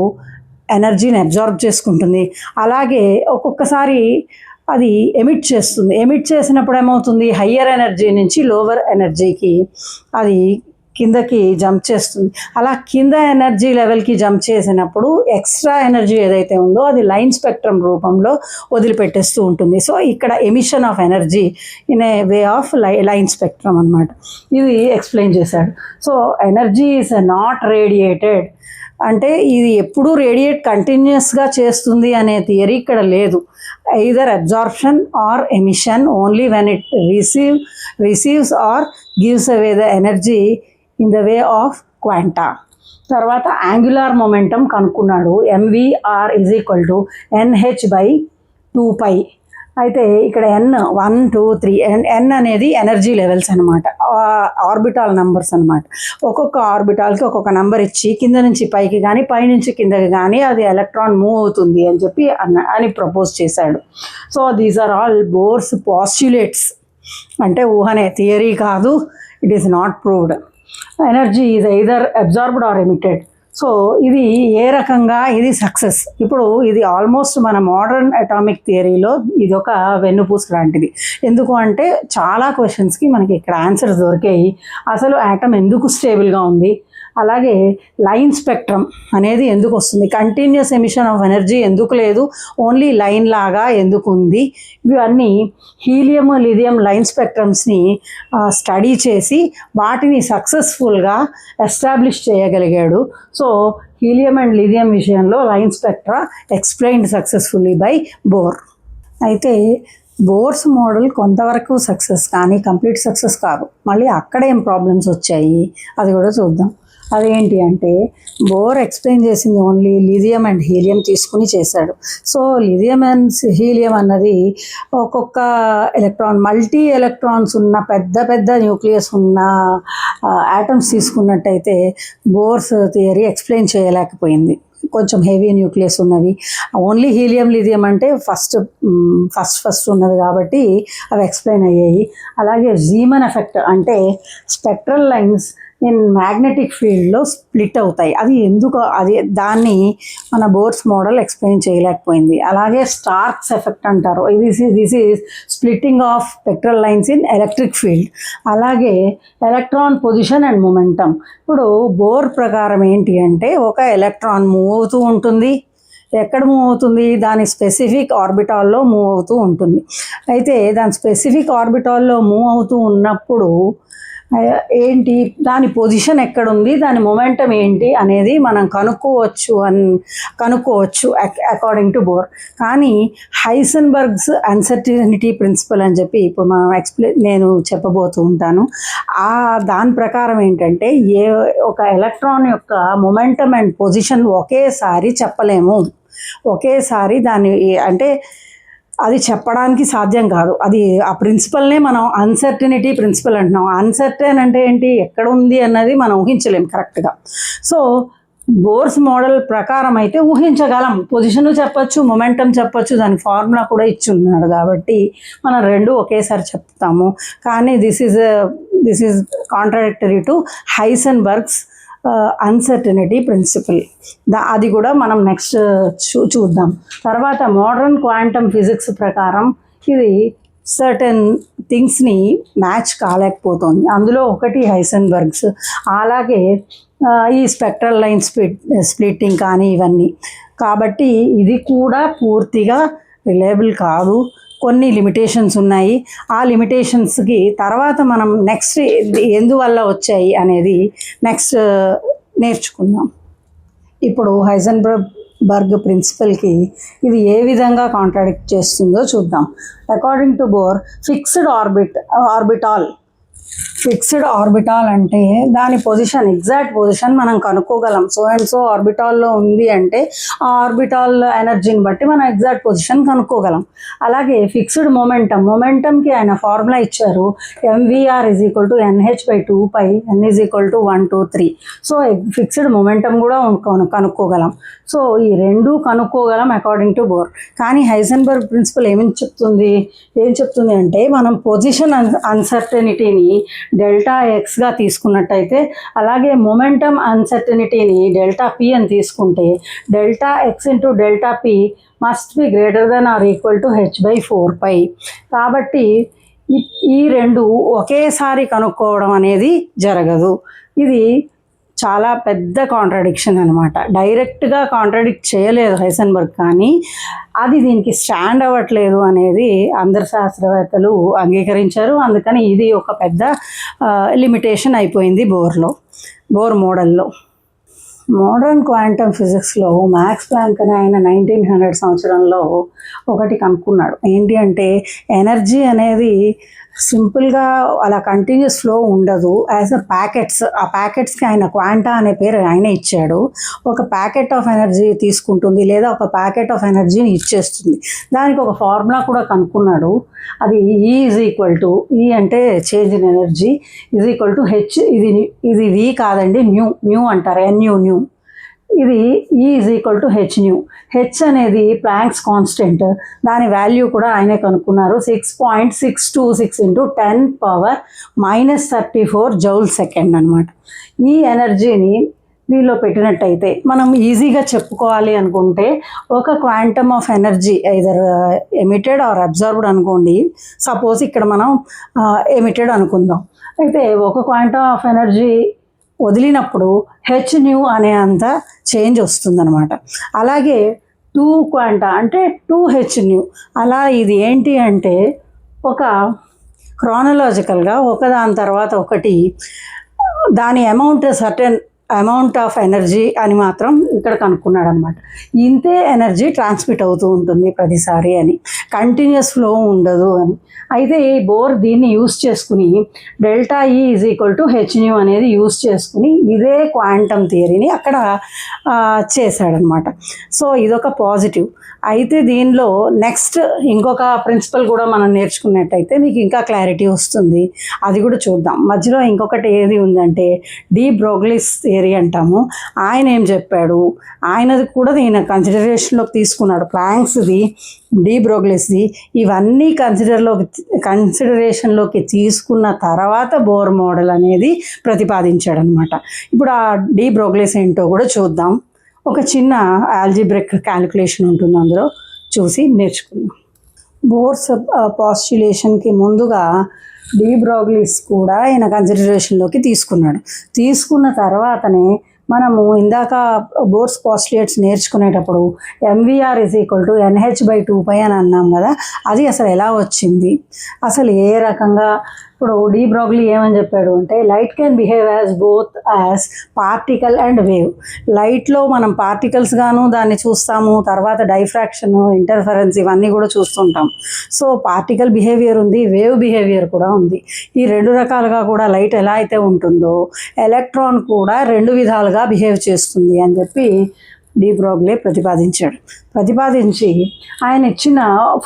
ఎనర్జీని అబ్జార్బ్ చేసుకుంటుంది. అలాగే ఒక్కొక్కసారి అది ఎమిట్ చేసినప్పుడు ఏమవుతుంది, హయ్యర్ ఎనర్జీ నుంచి లోవర్ ఎనర్జీకి అది కిందకి జంప్ చేస్తుంది. అలా కింద ఎనర్జీ లెవెల్కి జంప్ చేసినప్పుడు ఎక్స్ట్రా ఎనర్జీ ఏదైతే ఉందో అది లైన్ స్పెక్ట్రమ్ రూపంలో వదిలిపెట్టేస్తూ ఉంటుంది. సో ఇక్కడ emission of energy in a way of line spectrum అనమాట. ఇది ఎక్స్ప్లెయిన్ చేశాడు. So energy is not radiated అంటే ఇది ఎప్పుడూ రేడియేట్ కంటిన్యూస్గా చేస్తుంది అనే థియరీ ఇక్కడ లేదు. either absorption or emission only when it receives or gives away the energy in the way of quanta. తర్వాత యాంగులార్ మొమెంటం కనుక్కున్నాడు. mvr = nh/2π. అయితే ఇక్కడ n 1 2 3 n అనేది ఎనర్జీ లెవెల్స్ అనమాట, ఆర్బిటాల్ నంబర్స్ అనమాట. ఒక్కొక్క ఆర్బిటాల్కి ఒక్కొక్క నెంబర్ ఇచ్చి కింద నుంచి పైకి కానీ పై నుంచి కిందకి కానీ అది ఎలక్ట్రాన్ మూవ్ అవుతుంది అని చెప్పి అని ప్రపోజ్ చేశాడు. So these are all Bohr's postulates, అంటే ఊహనే, థియరీ కాదు, it is not proved. Energy is either absorbed or emitted. So ఇది ఏ రకంగా ఇది సక్సెస్. ఇప్పుడు ఇది ఆల్మోస్ట్ మన మోడర్న్ అటామిక్ థియరీలో ఇది ఒక వెన్నుపూస లాంటిది. ఎందుకు అంటే చాలా క్వశ్చన్స్కి మనకి ఇక్కడ ఆన్సర్స్ దొరికాయి. అసలు ఆటమ్ ఎందుకు స్టేబుల్గా ఉంది, అలాగే లైన్ స్పెక్ట్రమ్ అనేది ఎందుకు వస్తుంది, కంటిన్యూస్ ఎమిషన్ ఆఫ్ ఎనర్జీ ఎందుకు లేదు, ఓన్లీ లైన్ లాగా ఎందుకు ఉంది, ఇవన్నీ హీలియం లిథియం లైన్ స్పెక్ట్రమ్స్ని స్టడీ చేసి వాటిని సక్సెస్ఫుల్గా ఎస్టాబ్లిష్ చేయగలిగాడు. సో హీలియం అండ్ లిథియం విషయంలో line spectra explained successfully by Bohr. అయితే బోర్స్ మోడల్ కొంతవరకు సక్సెస్ కానీ కంప్లీట్ సక్సెస్ కాదు. మళ్ళీ అక్కడ ఏం ప్రాబ్లమ్స్ వచ్చాయి అది కూడా చూద్దాం. అదేంటి అంటే బోర్ ఎక్స్ప్లెయిన్ చేసింది ఓన్లీ లిథియం అండ్ హీలియం తీసుకుని చేశాడు. సో లిథియం అండ్ హీలియం అన్నది ఒక్కొక్క ఎలక్ట్రాన్, మల్టీ ఎలక్ట్రాన్స్ ఉన్న పెద్ద న్యూక్లియస్ ఉన్న ఆటమ్స్ తీసుకున్నట్టయితే బోర్స్ థియరీ ఎక్స్ప్లెయిన్ చేయలేకపోయింది. కొంచెం హెవీ న్యూక్లియస్ ఉన్నవి, ఓన్లీ హీలియం లిథియం అంటే ఫస్ట్ ఉన్నవి కాబట్టి అవి ఎక్స్ప్లెయిన్ అయ్యాయి. అలాగే జీమన్ ఎఫెక్ట్ అంటే స్పెక్ట్రల్ లైన్స్ ఇన్ మ్యాగ్నెటిక్ ఫీల్డ్లో స్ప్లిట్ అవుతాయి. అది ఎందుకు, అది దాన్ని మన బోర్స్ మోడల్ ఎక్స్ప్లెయిన్ చేయలేకపోయింది. అలాగే స్టార్క్స్ ఎఫెక్ట్ అంటారు. This is splitting of spectral lines in electric field. అలాగే ఎలక్ట్రాన్ పొజిషన్ అండ్ మొమెంటమ్. ఇప్పుడు బోర్ ప్రకారం ఏంటి అంటే, ఒక ఎలక్ట్రాన్ మూవ్ అవుతూ ఉంటుంది. ఎక్కడ మూవ్ అవుతుంది? దాని స్పెసిఫిక్ ఆర్బిటాల్లో మూవ్ అవుతూ ఉంటుంది. అయితే దాని స్పెసిఫిక్ ఆర్బిటాల్లో మూవ్ అవుతూ ఉన్నప్పుడు ఏంటి, దాని పొజిషన్ ఎక్కడుంది, దాని మొమెంటం ఏంటి అనేది మనం కనుక్కోవచ్చు అకార్డింగ్ టు బోర్. కానీ హైసెన్బర్గ్స్ అన్సర్టినిటీ ప్రిన్సిపల్ అని చెప్పి ఇప్పుడు మనం నేను చెప్పబోతూ ఉంటాను. దాని ప్రకారం ఏంటంటే, ఒక ఎలక్ట్రాన్ యొక్క మొమెంటం అండ్ పొజిషన్ ఒకేసారి చెప్పలేము. ఒకేసారి దాన్ని అంటే అది చెప్పడానికి సాధ్యం కాదు. అది ఆ ప్రిన్సిపల్నే మనం అన్సర్టనిటీ ప్రిన్సిపల్ అంటున్నాం. అన్సర్టన్ అంటే ఏంటి, ఎక్కడ ఉంది అన్నది మనం ఊహించలేం కరెక్ట్గా. సో బోర్స్ మోడల్ ప్రకారం అయితే ఊహించగలం, పొజిషన్ చెప్పచ్చు, మొమెంటం చెప్పచ్చు, దాని ఫార్ములా కూడా ఇచ్చి ఉన్నాడు. కాబట్టి మనం రెండు ఒకేసారి చెప్తాము. కానీ this is contradictory to Heisenberg's uncertainty principle. అది కూడా మనం నెక్స్ట్ చూద్దాం. తర్వాత మోడర్న్ క్వాంటమ్ ఫిజిక్స్ ప్రకారం ఇది సర్టెన్ థింగ్స్ని మ్యాచ్ కాలేకపోతుంది. అందులో ఒకటి హైసెన్బర్గ్స్. అలాగే ఈ స్పెక్ట్రల్ లైన్ స్ప్లిట్టింగ్ కానీ ఇవన్నీ. కాబట్టి ఇది కూడా పూర్తిగా రిలయబుల్ కాదు. కొన్ని లిమిటేషన్స్ ఉన్నాయి. ఆ లిమిటేషన్స్కి తర్వాత మనం నెక్స్ట్ ఎందువల్ల వచ్చాయి అనేది నెక్స్ట్ నేర్చుకుందాం. ఇప్పుడు హైసెన్బర్గ్ ప్రిన్సిపల్కి ఇది ఏ విధంగా కాంట్రాడిక్ట్ చేస్తుందో చూద్దాం. According to bore, fixed orbital అంటే దాని పొజిషన్, ఎగ్జాక్ట్ పొజిషన్ మనం కనుక్కోగలం. సో అండ్ సో ఆర్బిటాల్లో ఉంది అంటే ఆ ఆర్బిటాల్ ఎనర్జీని బట్టి మనం ఎగ్జాక్ట్ పొజిషన్ కనుక్కోగలం. అలాగే ఫిక్స్డ్ మొమెంటంకి ఆయన ఫార్ములా ఇచ్చారు, mvr = nh/2π, n = 1 2 3. So fixed momentum కూడా కనుక్కోగలం. సో ఈ రెండు కనుక్కోగలం అకార్డింగ్ టు బోర్. కానీ హైసెన్బర్గ్ ప్రిన్సిపల్ ఏం చెప్తుంది అంటే, మనం పొజిషన్ అన్సర్టనిటీని డెల్టా ఎక్స్గా తీసుకున్నట్టయితే, అలాగే మొమెంటం అన్సర్టనిటీని డెల్టా పి అని తీసుకుంటే, delta X into delta P must be greater than or equal to h/4π. కాబట్టి ఈ రెండు ఒకేసారి కనుక్కోవడం అనేది జరగదు. ఇది చాలా పెద్ద కాంట్రాడిక్షన్ అనమాట. డైరెక్ట్గా కాంట్రాడిక్ట్ చేయలేదు హైసెన్బర్గ్, కానీ అది దీనికి స్టాండ్ అవ్వట్లేదు అనేది అందరు శాస్త్రవేత్తలు అంగీకరించారు. అందుకని ఇది ఒక పెద్ద లిమిటేషన్ అయిపోయింది బోర్ మోడల్లో. మోడర్న్ క్వాంటమ్ ఫిజిక్స్లో మ్యాక్స్ ప్లాంక్ అని ఆయన 1900 సంవత్సరంలో ఒకటి కనుక్కున్నాడు. ఏంటి అంటే, ఎనర్జీ అనేది సింపుల్గా అలా కంటిన్యూస్ ఫ్లో ఉండదు. యాజ్ ప్యాకెట్స్, ఆ ప్యాకెట్స్కి ఆయన క్వాంటా అనే పేరు ఆయన ఇచ్చాడు. ఒక ప్యాకెట్ ఆఫ్ ఎనర్జీ తీసుకుంటుంది, లేదా ఒక ప్యాకెట్ ఆఫ్ ఎనర్జీని ఇచ్చేస్తుంది. దానికి ఒక ఫార్ములా కూడా కనుక్కున్నాడు. అది E అంటే చేంజ్ ఇన్ ఎనర్జీ, H. ఇది V కాదండి, న్యూ అంటారు, NU. ఇది E H అనేది ప్లాంక్స్ కాన్స్టెంట్. దాని వాల్యూ కూడా ఆయనే కనుక్కున్నారు, 6.626 × 10⁻⁻34 జౌల్/సెకండ్ అనమాట. ఈ ఎనర్జీని దీనిలో పెట్టినట్టయితే మనం ఈజీగా చెప్పుకోవాలి అనుకుంటే, ఒక quantum of energy either emitted or observed అనుకోండి. సపోజ్ ఇక్కడ మనం ఎమిటెడ్ అనుకుందాం. అయితే ఒక క్వాంటమ్ ఆఫ్ ఎనర్జీ వదిలినప్పుడు hν అనే అంత చేంజ్ వస్తుందన్నమాట. అలాగే 2 క్వాంటా అంటే 2hν. అలా ఇది ఏంటి అంటే, ఒక క్రానలాజికల్గా ఒకదాని తర్వాత ఒకటి దాని సర్టెన్ అమౌంట్ ఆఫ్ ఎనర్జీ అని మాత్రం ఇక్కడ కనుక్కున్నాడు అనమాట. ఇంతే ఎనర్జీ ట్రాన్స్మిట్ అవుతూ ఉంటుంది ప్రతిసారి అని, కంటిన్యూస్ ఫ్లో ఉండదు అని. అయితే ఈ బోర్ దీన్ని యూస్ చేసుకుని డెల్టా E = hν అనేది యూస్ చేసుకుని ఇదే క్వాంటమ్ థియరీని అక్కడ చేశాడనమాట. సో ఇదొక పాజిటివ్. అయితే దీనిలో నెక్స్ట్ ఇంకొక ప్రిన్సిపల్ కూడా మనం నేర్చుకున్నట్టయితే మీకు ఇంకా క్లారిటీ వస్తుంది. అది కూడా చూద్దాం. మధ్యలో ఇంకొకటి ఏది ఉందంటే, డి బ్రోగ్లీస్ థియరీ థియరీ అంటాము. ఆయన ఏం చెప్పాడు, ఆయనది కూడా ఈయన కన్సిడరేషన్లోకి తీసుకున్నాడు. ప్లాంక్స్ది, డి బ్రోగ్లీస్ది ఇవన్నీ కన్సిడరేషన్లోకి తీసుకున్న తర్వాత బోర్ మోడల్ అనేది ప్రతిపాదించాడు అనమాట. ఇప్పుడు ఆ డి బ్రోగ్లీస్ ఏంటో కూడా చూద్దాం. ఒక చిన్న ఆల్జీబ్రిక్ క్యాలిక్యులేషన్ ఉంటుంది, అందులో చూసి నేర్చుకుందాం. బోర్స్ పాస్టులేషన్కి ముందుగా డి బ్రోగ్లీస్ కూడా ఈయన కన్సిడరేషన్లోకి తీసుకున్న తర్వాతనే మనము ఇందాక బోర్స్ పాస్టులేట్స్ నేర్చుకునేటప్పుడు MVR = NH/2π అని అన్నాం కదా, అది అసలు ఎలా వచ్చింది, అసలు ఏ రకంగా. ఇప్పుడు డి బ్రోగ్లీ ఏమని చెప్పాడు అంటే, light can behave as both as particle and wave. లైట్లో మనం పార్టికల్స్ గాను దాన్ని చూస్తాము, తర్వాత డైఫ్రాక్షన్, ఇంటర్ఫరెన్స్ ఇవన్నీ కూడా చూస్తుంటాం. సో పార్టికల్ బిహేవియర్ ఉంది, వేవ్ బిహేవియర్ కూడా ఉంది. ఈ రెండు రకాలుగా కూడా లైట్ ఎలా అయితే ఉంటుందో ఎలక్ట్రాన్ కూడా రెండు విధాలుగా బిహేవ్ చేస్తుంది అని చెప్పి డి బ్రోగ్లీ ప్రతిపాదించి ఆయన ఇచ్చిన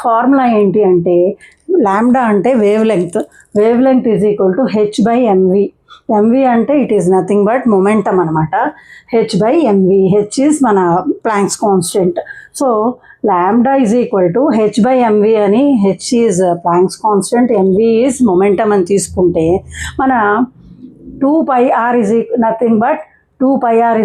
ఫార్ములా ఏంటి అంటే, లాంబ్డా అంటే వేవ్ లెంగ్త్ h/mv. mv అంటే it is nothing but momentum అనమాట. h/mv, h ఈజ్ మన planks constant. So lambda h/mv అని, h is planks constant, mv is momentum అని తీసుకుంటే మన 2πr nothing but 2πr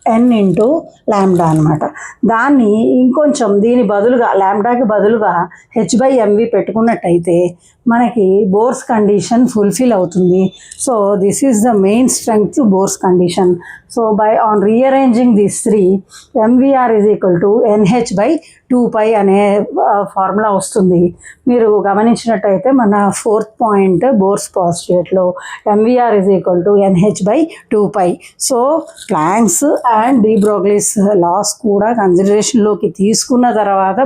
n into lambda అనమాట. దాన్ని ఇంకొంచెం దీని బదులుగా, లాంబ్డాకి బదులుగా h/mv పెట్టుకున్నట్టయితే మనకి బోర్స్ కండిషన్ ఫుల్ఫిల్ అవుతుంది. So this is the main strength Bohr's condition. So on rearranging these three, MVR NH/2π అనే ఫార్ములా వస్తుంది. మీరు గమనించినట్టయితే మన 4th పాయింట్ బోర్స్ పాస్టులేట్లో MVR NH/2π. So Planck's and de Broglie's laws కూడా కన్సిడరేషన్లోకి తీసుకున్న తర్వాత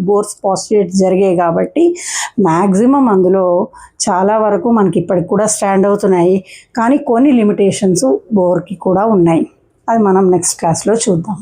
బోర్స్ పాస్టులేట్ జరిగాయి కాబట్టి మ్యాక్సిమం అందులో చాలా వరకు మనకి ఇప్పటికి కూడా స్టాండ్ అవుతున్నాయి. కానీ కొన్ని లిమిటేషన్స్ బోర్కి కూడా ఉన్నాయి. అది మనం నెక్స్ట్ క్లాస్లో చూద్దాం.